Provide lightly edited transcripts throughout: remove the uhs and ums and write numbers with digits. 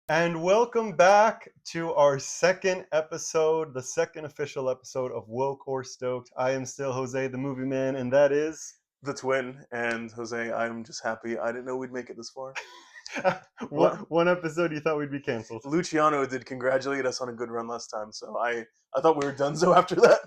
And welcome back to our second episode, the second official episode of Woke or Stoked. I am still Jose, the movie man, and that is The twin and Jose. I'm just happy. I didn't know we'd make it this far. one Well, one episode you thought we'd be canceled. Luciano did congratulate us on a good run last time, so I thought we were done. So after that,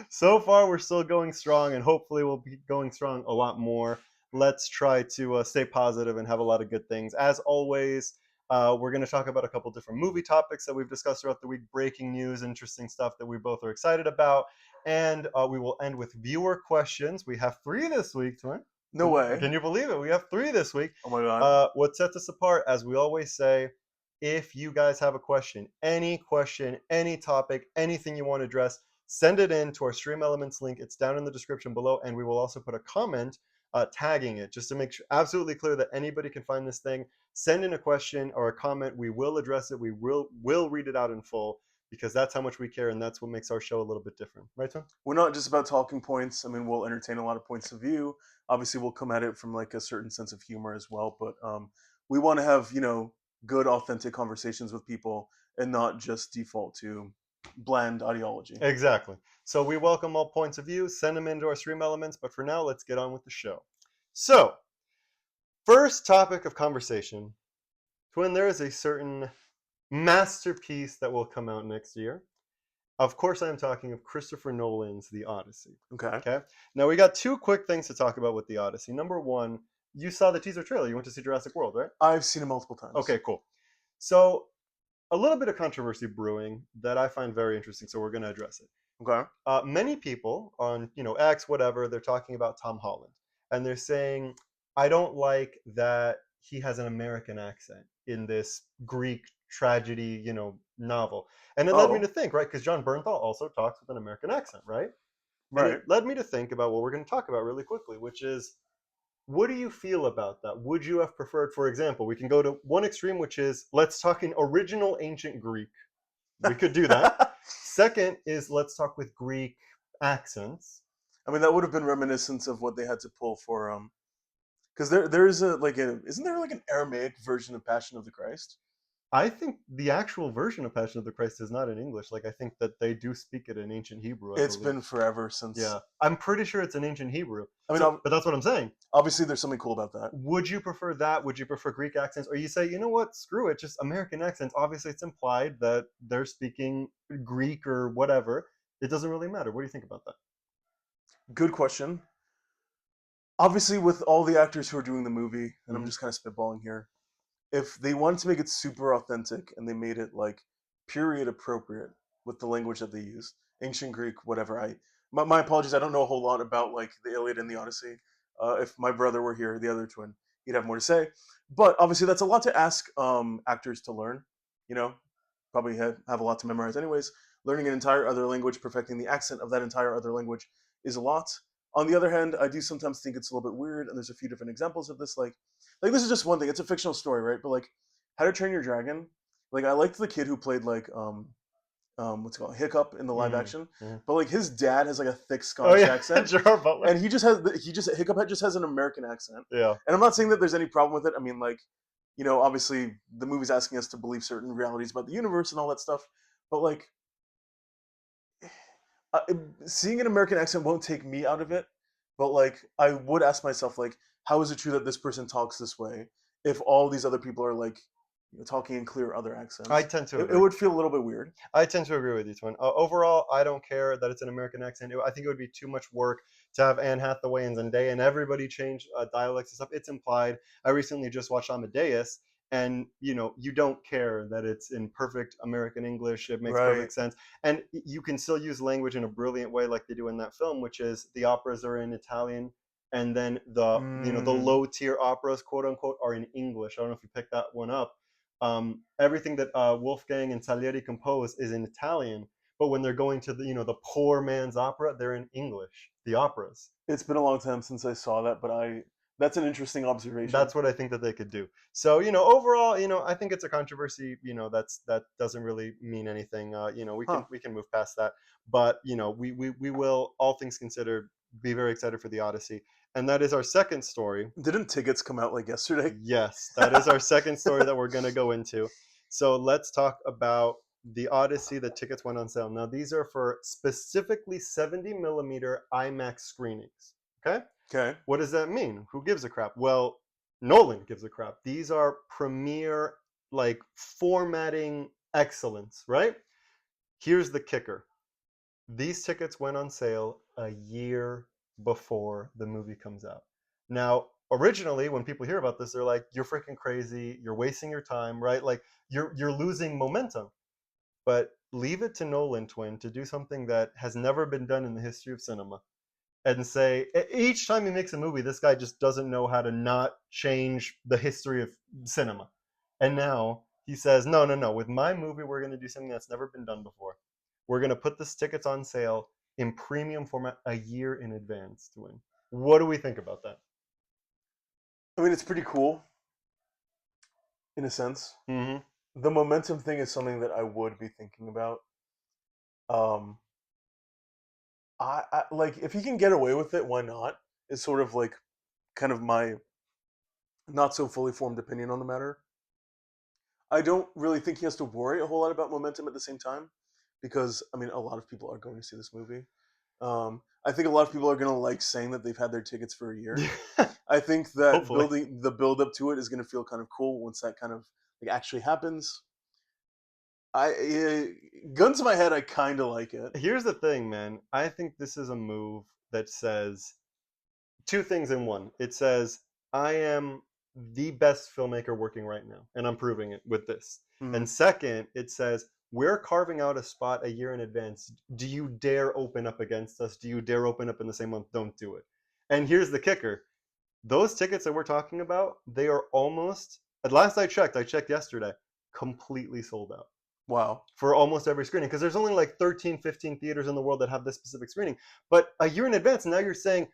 So far, we're still going strong, and hopefully, we'll be going strong a lot more. Let's try to stay positive and have a lot of good things. As always, we're going to talk about a couple different movie topics that we've discussed throughout the week, breaking news, interesting stuff that we both are excited about, and we will end with viewer questions. We have 3 this week, Twin. no way. Can you believe it? We have 3 this week. Oh my god. What sets us apart, as we always say, if you guys have a question, any topic, anything you want to address, send it in to our Stream Elements link. It's down in the description below, and we will also put a comment tagging it just to make sure absolutely clear that anybody can find this thing. Send in a question or a comment. We will address it. We will read it out in full because that's how much we care, and that's what makes our show a little bit different. Right, Tom? We're not just about talking points. I mean, we'll entertain a lot of points of view. Obviously, we'll come at it from like a certain sense of humor as well. But we want to have good, authentic conversations with people and not just default to bland ideology. Exactly. So we welcome all points of view. Send them into our Stream Elements. But for now, let's get on with the show. So, first topic of conversation. Twin, there is a certain masterpiece that will come out next year. Of course, I am talking of Christopher Nolan's The Odyssey. Okay. Okay. Now, we got 2 quick things to talk about with The Odyssey. Number one, you saw the teaser trailer. You went to see Jurassic World, right? I've seen it multiple times. Okay, cool. So, a little bit of controversy brewing that I find very interesting, so we're going to address it. Okay. Many people on X, whatever, they're talking about Tom Holland, and they're saying, I don't like that he has an American accent in this Greek tragedy novel. And it led me to think, right, because John Bernthal also talks with an American accent, right? And Right. it led me to think about what we're going to talk about really quickly, which is, what do you feel about that? Would you have preferred, for example, we can go to one extreme, which is, let's talk in original ancient Greek. We could do that. Second is, let's talk with Greek accents. I mean, that would have been reminiscent of what they had to pull for because there is isn't there like an Aramaic version of Passion of the Christ? I think the actual version of Passion of the Christ is not in English. Like, I think that they do speak it in ancient Hebrew. It's been forever since. Yeah, I'm pretty sure it's in ancient Hebrew. I mean, But that's what I'm saying. Obviously, there's something cool about that. Would you prefer that? Would you prefer Greek accents? Or you say, you know what, screw it, just American accents. Obviously, it's implied that they're speaking Greek or whatever. It doesn't really matter. What do you think about that? Good question. Obviously, with all the actors who are doing the movie, and I'm just kind of spitballing here, if they wanted to make it super authentic and they made it like period appropriate with the language that they use, ancient Greek, whatever. My apologies. I don't know a whole lot about like the Iliad and the Odyssey. If my brother were here, the other twin, he'd have more to say. But obviously, that's a lot to ask actors to learn. You know, probably have a lot to memorize, anyways. Learning an entire other language, perfecting the accent of that entire other language is a lot. On the other hand, I do sometimes think it's a little bit weird, and there's a few different examples of this. Like this is just one thing. It's a fictional story, right? But like How to Train Your Dragon, like I liked the kid who played like what's it called, Hiccup in the live action, but like his dad has like a thick Scottish accent, Gerard Butler. and Hiccup just has an American accent. Yeah. And I'm not saying that there's any problem with it. I mean, like, obviously the movie's asking us to believe certain realities about the universe and all that stuff, but like seeing an American accent won't take me out of it. But like, I would ask myself, like, how is it true that this person talks this way if all these other people are like talking in clear other accents? I tend to agree. It would feel a little bit weird. I tend to agree with you, Twin. Overall, I don't care that it's an American accent. I think it would be too much work to have Anne Hathaway and Zendaya and everybody change dialects and stuff. It's implied. I recently just watched Amadeus, and you don't care that it's in perfect American English. It makes perfect sense, and you can still use language in a brilliant way, like they do in that film, which is the operas are in Italian, and then the the low tier operas, quote unquote, are in English. I don't know if you picked that one up. Everything that Wolfgang and Salieri compose is in Italian, but when they're going to the poor man's opera, they're in English. The operas. It's been a long time since I saw that, but that's an interesting observation. That's what I think that they could do. So overall, I think it's a controversy. That doesn't really mean anything. We can move past that. But we will, all things considered, be very excited for the Odyssey. And that is our second story. Didn't tickets come out like yesterday? Yes, that is our second story that we're going to go into. So let's talk about the Odyssey. The tickets went on sale. Now, these are for specifically 70 millimeter IMAX screenings. Okay. Okay. What does that mean? Who gives a crap? Well, Nolan gives a crap. These are premiere, like, formatting excellence, right? Here's the kicker. These tickets went on sale a year before the movie comes out. Now, originally, when people hear about this, they're like, "You're freaking crazy. You're wasting your time, right? Like, you're losing momentum." But leave it to Nolan Twin to do something that has never been done in the history of cinema, and say each time he makes a movie, this guy just doesn't know how to not change the history of cinema. And now he says, no, no, no. With my movie, we're going to do something that's never been done before. We're going to put the tickets on sale in premium format a year in advance to win. What do we think about that? I mean, it's pretty cool in a sense. Mm-hmm. The momentum thing is something that I would be thinking about. Um, I like if he can get away with it, why not? Is sort of like kind of my not so fully formed opinion on the matter. I don't really think he has to worry a whole lot about momentum at the same time, because I mean, a lot of people are going to see this movie. I think a lot of people are going to like saying that they've had their tickets for a year. I think that Hopefully. building the build up to it is going to feel kind of cool once that kind of like actually happens. Gun to my head, I kind of like it. Here's the thing, man. I think this is a move that says two things in one. It says, I am the best filmmaker working right now, and I'm proving it with this. Hmm. And second, it says, we're carving out a spot a year in advance. Do you dare open up against us? Do you dare open up in the same month? Don't do it. And here's the kicker. Those tickets that we're talking about, they are almost, at last I checked yesterday, completely sold out Wow. for almost every screening, because there's only like 13, 15 theaters in the world that have this specific screening. But a year in advance, now you're saying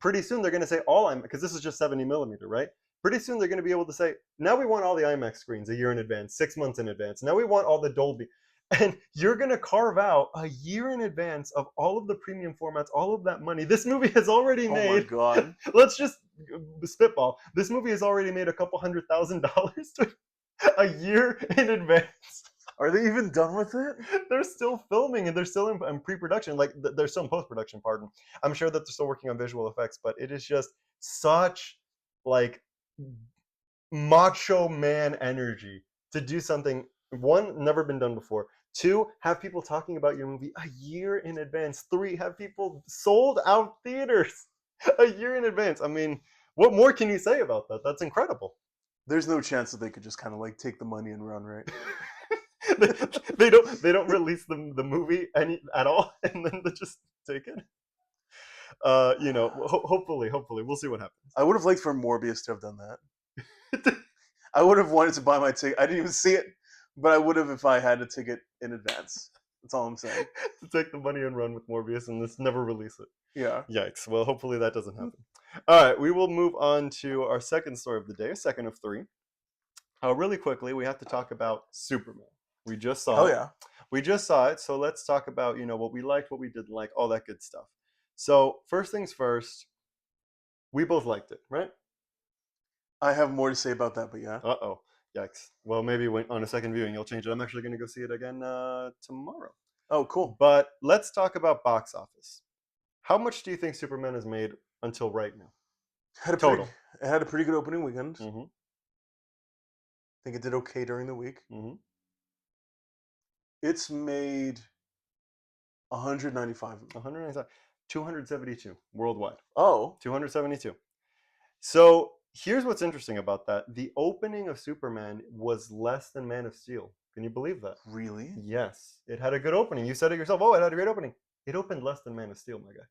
pretty soon they're going to say all IMAX, because this is just 70 millimeter, right? Pretty soon they're going to be able to say, now we want all the IMAX screens a year in advance, 6 months in advance. Now we want all the Dolby. And you're going to carve out a year in advance of all of the premium formats, all of that money. This movie has already Oh my made, god. let's just spitball. This movie has already made a couple $100,000 a year in advance. Are they even done with it? They're still filming and they're still in pre-production. Like they're still in post-production. Pardon. I'm sure that they're still working on visual effects, but it is just such like macho man energy to do something, one, never been done before. Two, have people talking about your movie a year in advance. Three, have people sold out theaters a year in advance. I mean, what more can you say about that? That's incredible. There's no chance that they could just kind of like take the money and run, right? they don't release the movie at all, and then they just take it. Hopefully we'll see what happens. I would have liked for Morbius to have done that. I would have wanted to buy my ticket. I didn't even see it, but I would have if I had a ticket in advance. That's all I'm saying. To take the money and run with Morbius and just never release it. Yeah. Yikes. Well, hopefully that doesn't happen. All right, we will move on to our second story of the day, second of three. Really quickly, we have to talk about Superman. We just saw Hell it. yeah. We just saw it, so let's talk about, what we liked, what we didn't like, all that good stuff. So, first things first, we both liked it, right? I have more to say about that, but yeah. Uh-oh. Yikes. Well, maybe on a second viewing, you'll change it. I'm actually going to go see it again tomorrow. Oh, cool. But let's talk about box office. How much do you think Superman has made until right now? Total. It had a pretty good opening weekend. Mm-hmm. I think it did okay during the week. Mm-hmm. It's made 195. 195. 272 worldwide. Oh. 272. So here's what's interesting about that. The opening of Superman was less than Man of Steel. Can you believe that? Really? Yes. It had a good opening. You said it yourself. Oh, it had a great opening. It opened less than Man of Steel, my guy.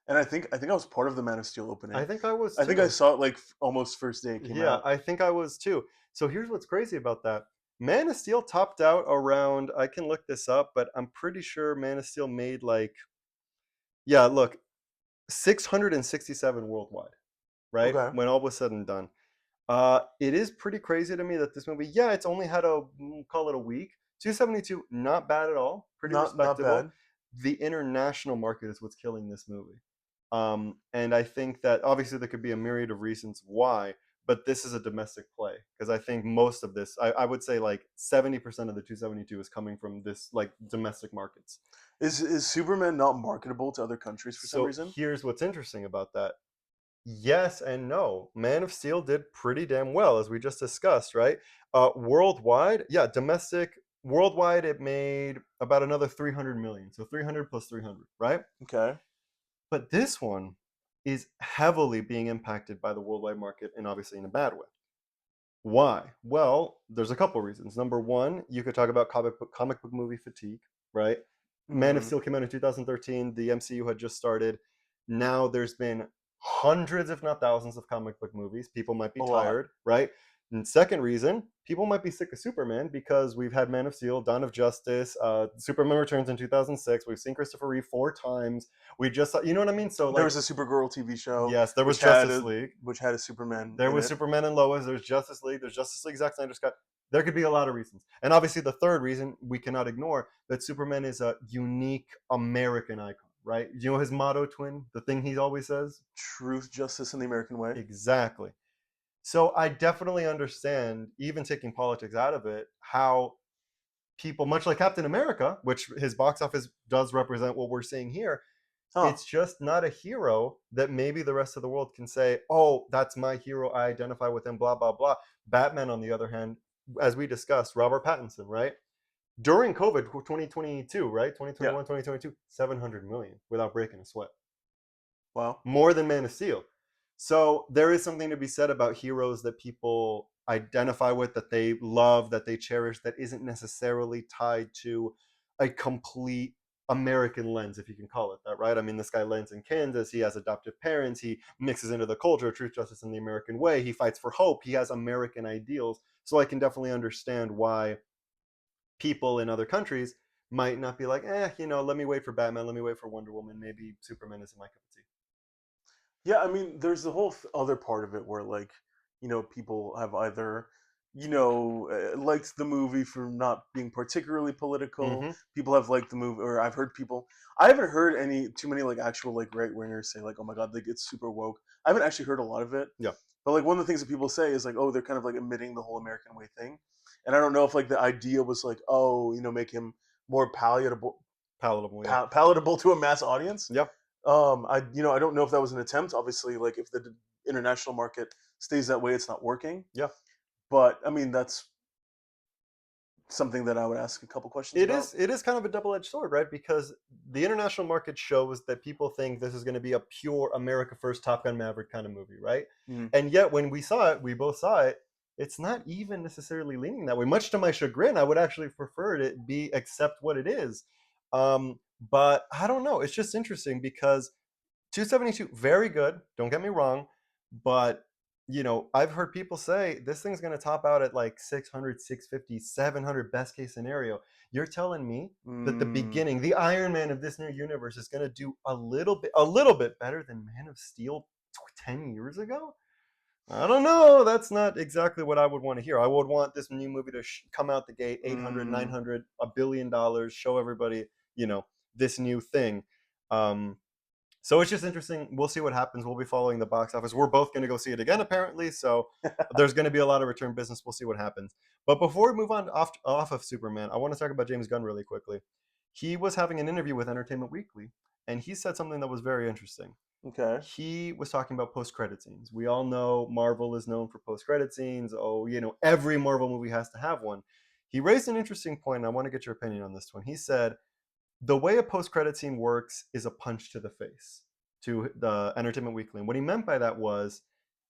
And I think I was part of the Man of Steel opening. I think I was too. I think I saw it like almost first day it came out. Yeah, I think I was too. So here's what's crazy about that. Man of Steel topped out around, I can look this up, but I'm pretty sure Man of Steel made look, 667 worldwide, right? Okay. When all was said and done. It is pretty crazy to me that this movie, it's only had call it a week. 272, not bad at all. Pretty respectable. Not bad. The international market is what's killing this movie. And I think that obviously there could be a myriad of reasons why, but this is a domestic play because I think most of this, I would say like 70% of the 272 is coming from this like domestic markets. Is Superman not marketable to other countries for some So reason? here's what's interesting about that. Yes and no. Man of Steel did pretty damn well, as we just discussed, right? Worldwide, yeah, domestic, worldwide, it made about another 300 million. So 300 plus 300, right? Okay. But this one is heavily being impacted by the worldwide market and obviously in a bad way. Why? Well, there's a couple reasons. Number one, you could talk about comic book movie fatigue, right? Man of Hmm. Steel came out in 2013. The MCU had just started. Now there's been hundreds, if not thousands, of comic book movies. People might be A lot. tired, right? And second reason, people might be sick of Superman because we've had Man of Steel, Dawn of Justice, Superman Returns in 2006. We've seen Christopher Reeve 4 times. We just, you know what I mean? So There like, was a Supergirl TV show yes, there was Justice League. which had a Superman There in was it. Superman and Lois. There's Justice League. There's Justice League. Zack Snyder's cut. There could be a lot of reasons, and obviously the third reason we cannot ignore that Superman is a unique American icon, right? You know his motto, twin, the thing he always says. Truth, justice, and the American way. Exactly. So I definitely understand, even taking politics out of it, how people, much like Captain America, which his box office does represent what we're seeing here, Huh. it's just not a hero that maybe the rest of the world can say, oh, that's my hero. I identify with him, blah, blah, blah. Batman, on the other hand, as we discussed, Robert Pattinson, right? During COVID 2022, right? Yeah. 2021, 2022, 700 million without breaking a sweat. Wow. More than Man of Steel. So there is something to be said about heroes that people identify with, that they love, that they cherish, that isn't necessarily tied to a complete American lens, if you can call it that, right? I mean, this guy lands in Kansas. He has adoptive parents. He mixes into the culture, truth, justice, and the American way. He fights for hope. He has American ideals. So I can definitely understand why people in other countries might not be like, let me wait for Batman. Let me wait for Wonder Woman. Maybe Superman isn't my cup of tea. Yeah, I mean, there's the whole other part of it where, like, people have either, liked the movie for not being particularly political. Mm-hmm. People have liked the movie, or I've heard people. I haven't heard too many like actual like right wingers say like, "Oh my god, like it's super woke." I haven't actually heard a lot of it, Yeah. but like one of the things that people say is like, "Oh, they're kind of like admitting the whole American way thing," and I don't know if like the idea was like, "Oh, make him more Palatable. Yeah. palatable to a mass audience." Yeah. I don't know if that was an attempt. Obviously, like if the international market stays that way, it's not working. Yeah. But I mean, that's something that I would ask a couple questions It about. is it is kind of a double-edged sword, right? Because the international market shows that people think this is going to be a pure America First Top Gun Maverick kind of movie, right? Mm. And yet when we saw it, we both saw it, it's not even necessarily leaning that way. Much to my chagrin, I would actually prefer it be accept what it is. But I don't know. It's just interesting because 272, very good. Don't get me wrong, but I've heard people say this thing's going to top out at like 600, 650, 700 best case scenario. You're telling me that the Mm. beginning, the Iron Man of this new universe is going to do a little bit better than Man of Steel 10 years ago? I don't know. That's not exactly what I would want to hear. I would want this new movie to come out the gate 800, Mm. 900, $1 billion, show everybody, this new thing. Um, so it's just interesting. We'll see what happens. We'll be following the box office. We're both going to go see it again, apparently. So there's going to be a lot of return business. We'll see what happens. But before we move on off of Superman, I want to talk about James Gunn really quickly. He was having an interview with Entertainment Weekly, and he said something that was very interesting. Okay. He was talking about post-credit scenes. We all know Marvel is known for post-credit scenes. Oh, every Marvel movie has to have one. He raised an interesting point, and I want to get your opinion on this one. He said, the way a post-credit scene works is a punch to the face to the Entertainment Weekly. And what he meant by that was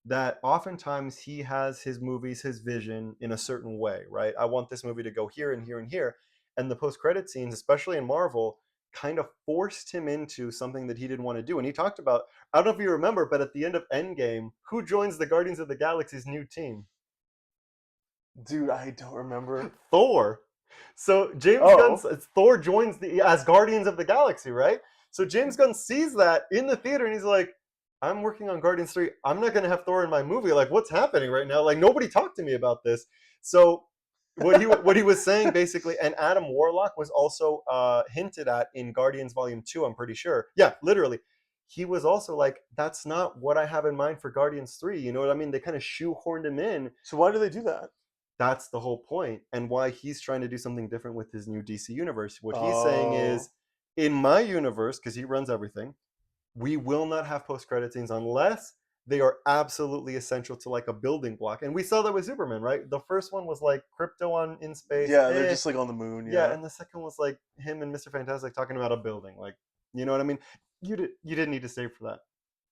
that oftentimes he has his movies, his vision in a certain way, right? I want this movie to go here and here and here. And the post-credit scenes, especially in Marvel, kind of forced him into something that he didn't want to do. And he talked about, I don't know if you remember, but at the end of Endgame, who joins the Guardians of the Galaxy's new team? Dude, I don't remember. Thor. So James Gunn, Oh. Thor joins the as Guardians of the Galaxy, right? So James Gunn sees that in the theater and he's like, I'm working on Guardians 3. I'm not going to have Thor in my movie. Like, what's happening right now? Like, nobody talked to me about this. So what he was saying basically, and Adam Warlock was also hinted at in Guardians Volume 2, I'm pretty sure. Yeah, literally. he was also like, that's not what I have in mind for Guardians 3. You know what I mean? They kind of shoehorned him in. So why do they do that? That's the whole point, and why he's trying to do something different with his new DC universe. What he's saying is, Oh, in my universe, because he runs everything, we will not have post-credit scenes unless they are absolutely essential to like a building block. And we saw that with Superman, right? The first one was like crypto on in space. yeah, they're just like on the moon. Yeah, Yeah. and the second was like him and Mr. Fantastic talking about a building. Like, you know what I mean? You didn't need to save for that.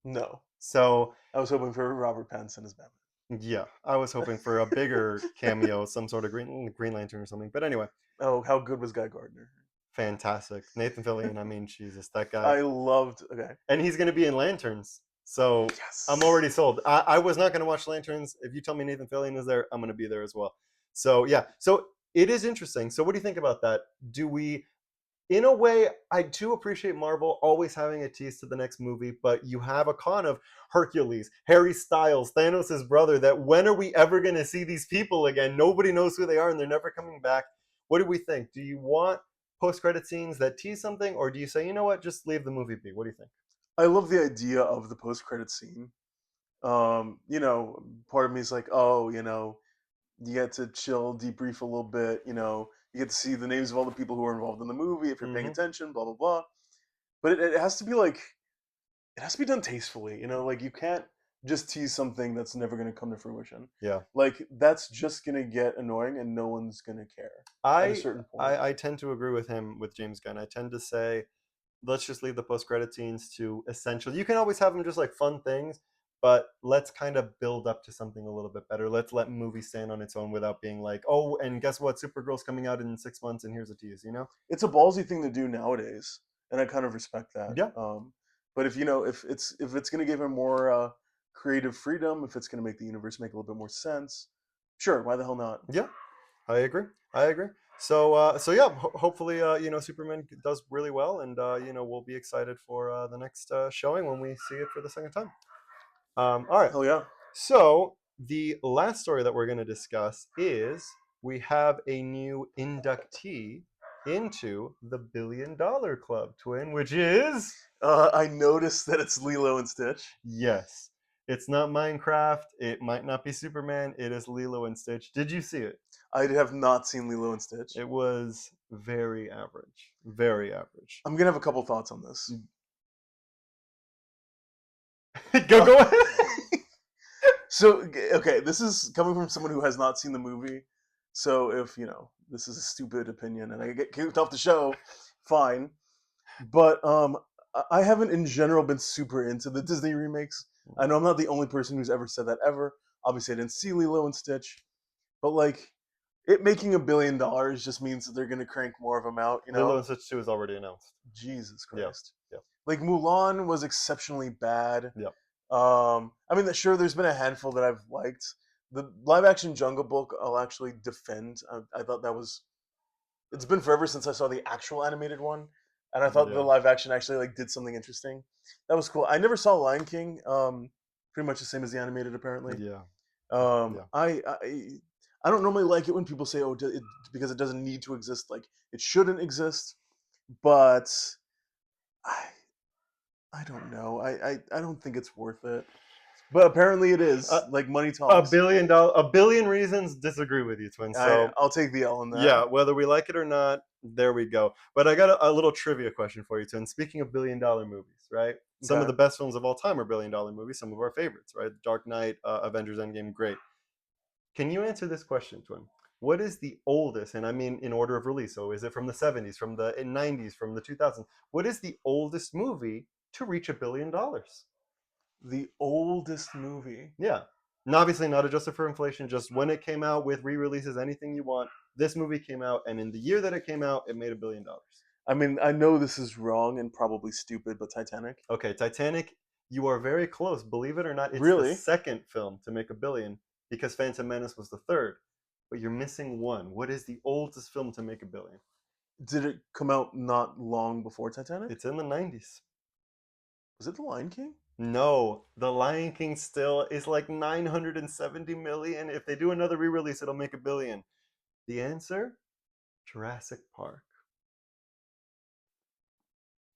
No, So I was hoping for Robert Pattinson as Batman. yeah, I was hoping for a bigger cameo, some sort of Green Lantern or something. But anyway, Oh, how good was Guy Gardner? fantastic. Nathan Fillion, I mean, Jesus, that guy. I loved. Okay. And he's going to be in Lanterns. So I'm Yes. already sold. I was not going to watch Lanterns. If you tell me Nathan Fillion is there, I'm going to be there as well. So yeah, so it is interesting. So what do you think about that? Do we, in a way, I do appreciate Marvel always having a tease to the next movie, but you have a con of Hercules, Harry Styles, Thanos' brother, that when are we ever going to see these people again? Nobody knows who they are and they're never coming back. What do we think? Do you want post-credit scenes that tease something, or do you say, you know what, just leave the movie be? What do you think? I love the idea of the post-credit scene. Part of me is like, oh, you get to chill, debrief a little bit. You get to see the names of all the people who are involved in the movie if you're paying Mm-hmm. attention. Blah blah blah. But it has to be like it has to be done tastefully. Like you can't just tease something that's never going to come to fruition. Yeah. Like that's just going to get annoying, and no one's going to care at a I, certain point. I tend to agree with him with James Gunn. I tend to say let's just leave the post credit scenes to essential. You can always have them just like fun things, but let's kind of build up to something a little bit better. Let's let movie stand on its own without being like, oh, and guess what? Supergirl's coming out in 6 months, and here's a tease. You know? It's a ballsy thing to do nowadays, and I kind of respect that. Yeah, But if it's going to give him more creative freedom, if it's going to make the universe make a little bit more sense, sure, why the hell not? yeah, I agree. I agree. So yeah, hopefully, Superman does really well, and we'll be excited for the next showing when we see it for the second time. All right. Hell yeah. So the last story that we're going to discuss is we have a new inductee into the $1 billion club, twin, which is I noticed that it's Lilo and Stitch. yes. It's not Minecraft. It might not be Superman. It is Lilo and Stitch. Did you see it? I have not seen Lilo and Stitch. It was very average. Very average. I'm gonna have a couple thoughts on this. Go ahead. So, okay, this is coming from someone who has not seen the movie. So, if this is a stupid opinion and I get kicked off the show, fine. But I haven't in general been super into the Disney remakes. I know I'm not the only person who's ever said that ever. Obviously, I didn't see Lilo and Stitch, but like it making $1 billion just means that they're gonna crank more of them out. Lilo and Stitch 2 is already announced. Jesus Yeah. Christ. Yeah. Like Mulan was exceptionally bad. Yeah. I mean, sure, there's been a handful that I've liked. The live action Jungle Book, I'll actually defend. I thought that was. It's been forever since I saw the actual animated one, and I thought the Yeah. live action actually like did something interesting. That was cool. I never saw Lion King. Pretty much the same as the animated, apparently. Yeah. Yeah. I don't normally like it when people say, "Oh, because it doesn't need to exist." Like it shouldn't exist, but I I don't know. I don't think it's worth it. But apparently it is. Like money $1 talks. billion, a billion reasons disagree with you, twin. So I'll take the L on that. yeah, whether we like it or not, there we go. But I got a little trivia question for you, twin. Speaking of $1 billion movies, right? Some of Okay. the best films of all time are $1 billion movies. Some of our favorites, right? Dark Knight, Avengers Endgame, great. Can you answer this question, twin? What is the oldest, and I mean in order of release, so is it from the 70s, from the 90s, from the 2000s? What is the oldest movie to reach $1 billion? The oldest movie. Yeah. And obviously not adjusted for inflation, just when it came out with re-releases, anything you want. This movie came out, and in the year that it came out, it made $1 billion. I mean, I know this is wrong and probably stupid, but Titanic. Okay, Titanic, you are very close. Believe it or not, it's Really? the second film to make $1 billion because Phantom Menace was the third. But you're missing one. What is the oldest film to make $1 billion? Did it come out not long before Titanic? It's in the 90s. Was it The Lion King? No, The Lion King still is like 970 million. If they do another re-release, it'll make $1 billion. The answer? Jurassic Park.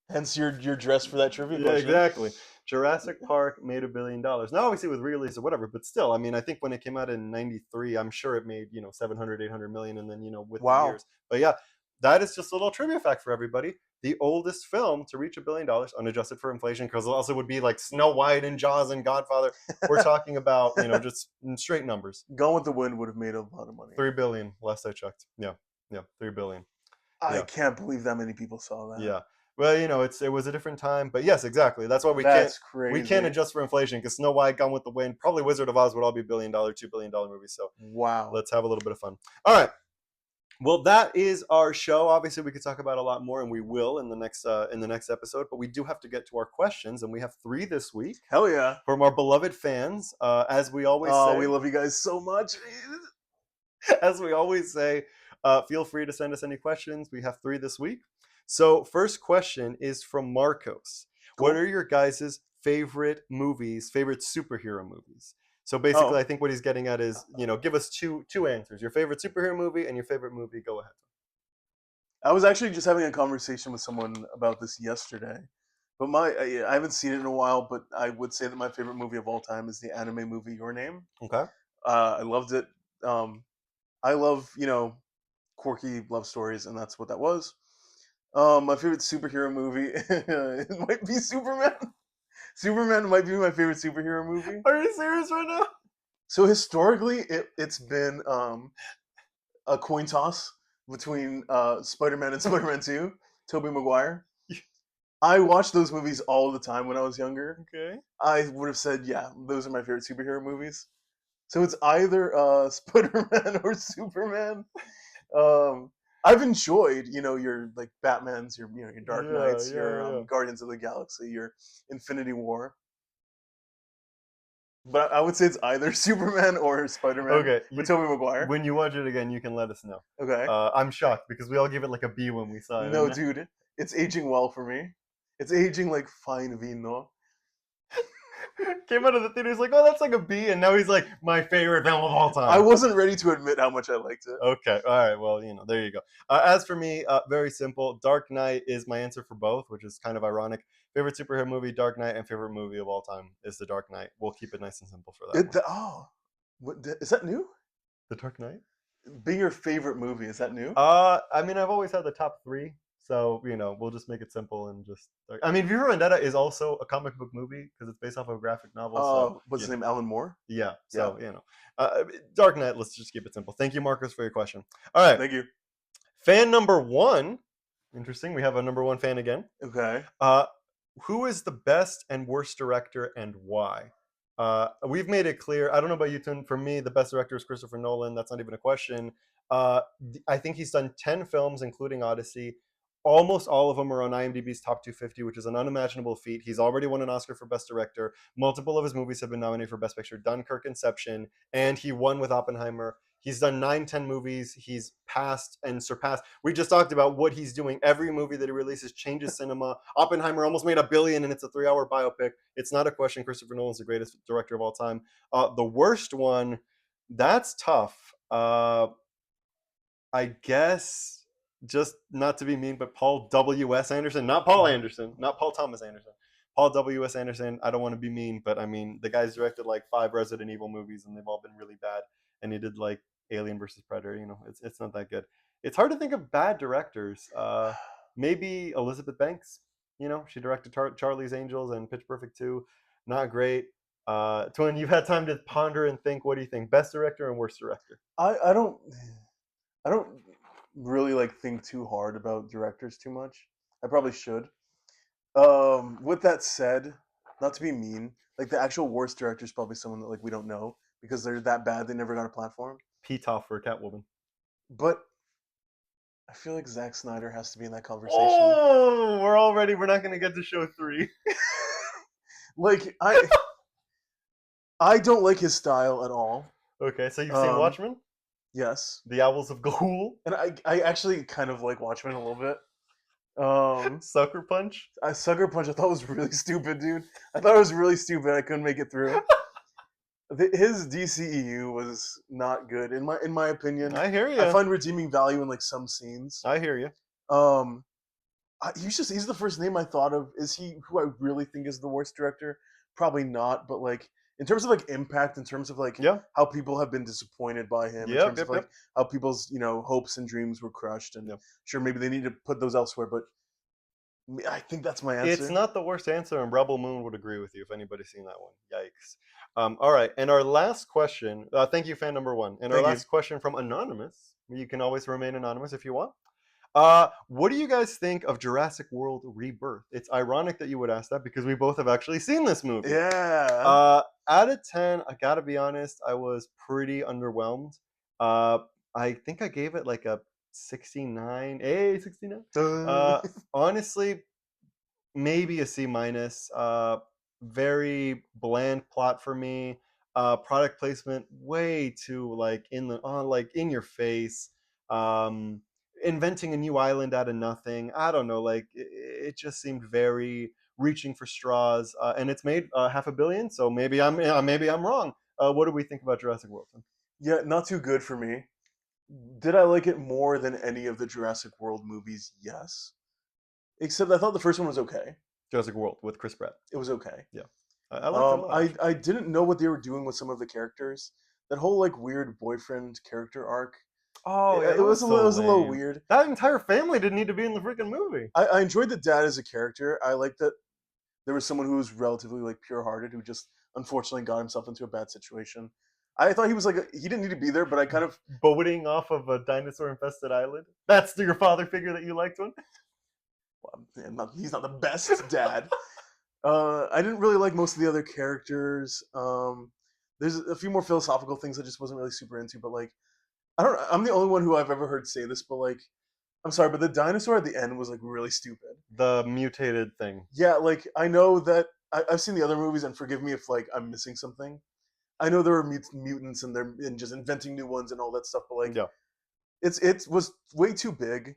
Hence your dress for that trivia Yeah, question. exactly. Jurassic Park made $1 billion. Now, obviously, with re-release or whatever, but still, I mean, I think when it came out in '93, I'm sure it made 700, 800 million, and then with the Wow. years. But yeah, that is just a little trivia fact for everybody. The oldest film to reach $1 billion, unadjusted for inflation, because else it would be like Snow White and Jaws and Godfather. We're talking about just straight numbers. Gone with the Wind would have made a lot of money. 3 billion, last I checked. Yeah, 3 billion. I Yeah. can't believe that many people saw that. Yeah. Well, it was a different time, but yes, exactly. That's why That's we crazy. can't adjust for inflation because Snow White, Gone with the Wind, probably Wizard of Oz would all be $1 billion, $2 billion movies. So Wow. let's have a little bit of fun. All right. Well, that is our show. Obviously, we could talk about a lot more, and we will in the next episode. But we do have to get to our questions, and we have 3 this week. Hell yeah! From our beloved fans, as we always say. Oh, we love you guys so much. As we always say, feel free to send us any questions. We have 3 this week. So, first question is from Marcos. Cool. What are your guys' favorite movies, favorite superhero movies? So basically, I think what he's getting at is, give us two answers. Your favorite superhero movie and your favorite movie. Go ahead. I was actually just having a conversation with someone about this yesterday. But I haven't seen it in a while, but I would say that my favorite movie of all time is the anime movie Your Name. Okay. I loved it. I love, quirky love stories, and that's what that was. My favorite superhero movie it might be Superman. Superman might be my favorite superhero movie. Are you serious right now? So historically, it's been a coin toss between Spider-Man and Spider-Man 2, Tobey Maguire. I watched those movies all the time when I was younger. Okay. I would have said, yeah, those are my favorite superhero movies. So it's either Spider-Man or Superman. I've enjoyed, your like Batman's, your Dark Knights, your Guardians of the Galaxy, your Infinity War. But I would say it's either Superman or Spider-Man. Okay. With Tobey Maguire. When you watch it again, you can let us know. Okay. I'm shocked because we all give it like a B when we saw it. No, dude, it's aging well for me. It's aging like fine vino. Came out of the theater, he's like, oh, that's like a B, and now he's like, my favorite film of all time. I wasn't ready to admit how much I liked it. Okay, all right, well, there you go. As for me, very simple. Dark Knight is my answer for both, which is kind of ironic. Favorite superhero movie, Dark Knight, and favorite movie of all time is The Dark Knight. We'll keep it nice and simple for that. Is that new? The Dark Knight? Being your favorite movie, is that new? I mean, I've always had the top 3. So, we'll just make it simple and just... I mean, V for Vendetta is also a comic book movie because it's based off of a graphic novel. What's his name? Alan Moore? Yeah. So, Dark Knight, let's just keep it simple. Thank you, Marcus, for your question. All right. Thank you. Fan number 1. Interesting. We have a number 1 fan again. Okay. Who is the best and worst director and why? We've made it clear. I don't know about you, Tun. For me, the best director is Christopher Nolan. That's not even a question. I think he's done 10 films, including Odyssey. Almost all of them are on IMDb's top 250, which is an unimaginable feat. He's already won an Oscar for Best Director. Multiple of his movies have been nominated for Best Picture. Dunkirk, Inception, and he won with Oppenheimer. He's done 9-10 movies. He's passed and surpassed. We just talked about what he's doing. Every movie that he releases changes cinema. Oppenheimer almost made $1 billion, and it's a 3-hour biopic. It's not a question. Christopher Nolan's the greatest director of all time. The worst one, that's tough. I guess... just not to be mean, but Paul W.S. Anderson, not Paul Anderson, not Paul Thomas Anderson, Paul W.S. Anderson. I don't want to be mean, but I mean, the guy's directed like 5 Resident Evil movies and they've all been really bad. And he did like Alien versus Predator. It's not that good. It's hard to think of bad directors. Maybe Elizabeth Banks. She directed Charlie's Angels and Pitch Perfect 2. Not great. Twin, you've had time to ponder and think. What do you think? Best director and worst director? I don't really think too hard about directors too much. I probably should. With that said, not to be mean, the actual worst director is probably someone that we don't know because they're that bad they never got a platform. Pitoff for Catwoman. But I feel like Zack Snyder has to be in that conversation. Oh, we're not going to get to show 3. I don't like his style at all. Okay, so you've seen Watchmen? Yes. The Owls of Ga'Hoole? And I actually kind of like Watchmen a little bit. Sucker Punch? Sucker Punch I thought was really stupid, dude. I thought it was really stupid. I couldn't make it through. His DCEU was not good in my opinion. I hear you. I find redeeming value in some scenes. I hear you. He's the first name I thought of. Is he who I really think is the worst director? Probably not, but like in terms of like impact, in terms of like Yeah. how people have been disappointed by him, in Yep. terms Yep. of like Yep. how people's hopes and dreams were crushed, and Yep. sure maybe they need to put those elsewhere, but I think that's my It's answer. not the worst answer, and Rebel Moon would agree with you if anybody's seen that one. Yikes. All right, and our last question. Thank you, fan number one. And our Thank you. last question from anonymous. You can always remain anonymous if you want. What do you guys think of Jurassic World Rebirth? It's ironic that you would ask that because we both have actually seen this movie. Yeah. Out of 10, I gotta be honest, I was pretty underwhelmed. Uh, I think I gave it like a 69. Hey, 69. Uh, Uh, honestly, maybe a C minus. Very bland plot for me. Product placement way too like like in your face. Um, Inventing a new island out of nothing. I don't know. Like it just seemed very reaching for straws. And it's made $500 million. So maybe I'm wrong. What do we think about Jurassic World? yeah, not too good for me. Did I like it more than any of the Jurassic World movies? Yes. Except I thought the first one was okay. Jurassic World with Chris Pratt. It was okay. Yeah, I liked it a lot actually. I didn't know what they were doing with some of the characters. That whole like weird boyfriend character arc. Oh yeah, It that was was so it was a little lame. weird. That entire family didn't need to be in the freaking movie. I enjoyed the dad as a character. I liked that there was someone who was relatively like pure-hearted who just unfortunately got himself into a bad situation. I thought he was like he didn't need to be there, but I kind of Boating off of a dinosaur-infested island. That's your father figure that you liked, one. he's not the best dad. I didn't really like most of the other characters. There's a few more philosophical things I just wasn't really super into, but like I don't. I'm the only one who I've ever heard say this, but like I'm sorry, but the dinosaur at the end was like really stupid. The mutated thing. Yeah, like I know that I've seen the other movies, and forgive me if like I'm missing something. I know there are mutants and they're and just inventing new ones and all that stuff, but like Yeah, it was way too big.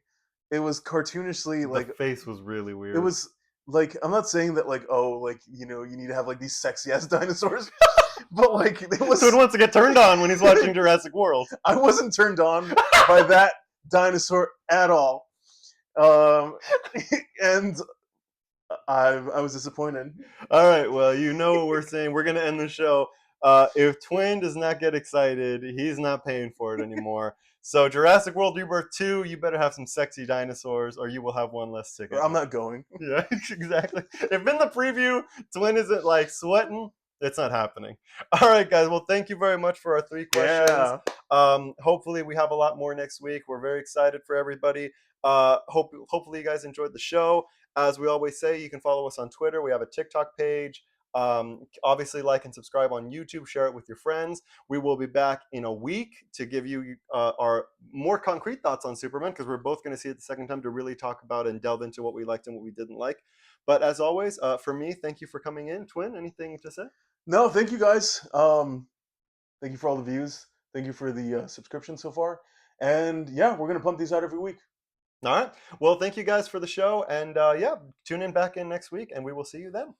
It was cartoonishly the like face was really it weird. was like I'm not saying that like oh like you need to have like these sexy ass dinosaurs, but like it Twin was wants to get turned on when he's watching Jurassic World. I wasn't turned on by that dinosaur at all, um, and I was disappointed. All right, well, you know what we're saying. We're gonna end the show. If Twin does not get excited, he's not paying for it anymore. So Jurassic World Rebirth 2, you better have some sexy dinosaurs, or you will have one less ticket. I'm not going. Yeah, exactly. If in the preview Twin isn't like sweating, it's not happening. All right, guys. Well, thank you very much for our 3 questions. Yeah. Hopefully, we have a lot more next week. We're very excited for everybody. Hopefully, you guys enjoyed the show. As we always say, you can follow us on Twitter. We have a TikTok page. Obviously, like and subscribe on YouTube. Share it with your friends. We will be back in a week to give you our more concrete thoughts on Superman because we're both going to see it the second time to really talk about and delve into what we liked and what we didn't like. But as always, for me, thank you for coming in. Twin, anything to say? No, thank you guys. Thank you for all the views. Thank you for the subscription so far. And yeah, we're gonna pump these out every week. All right. Well, thank you guys for the show. And yeah, tune in back in next week and we will see you then.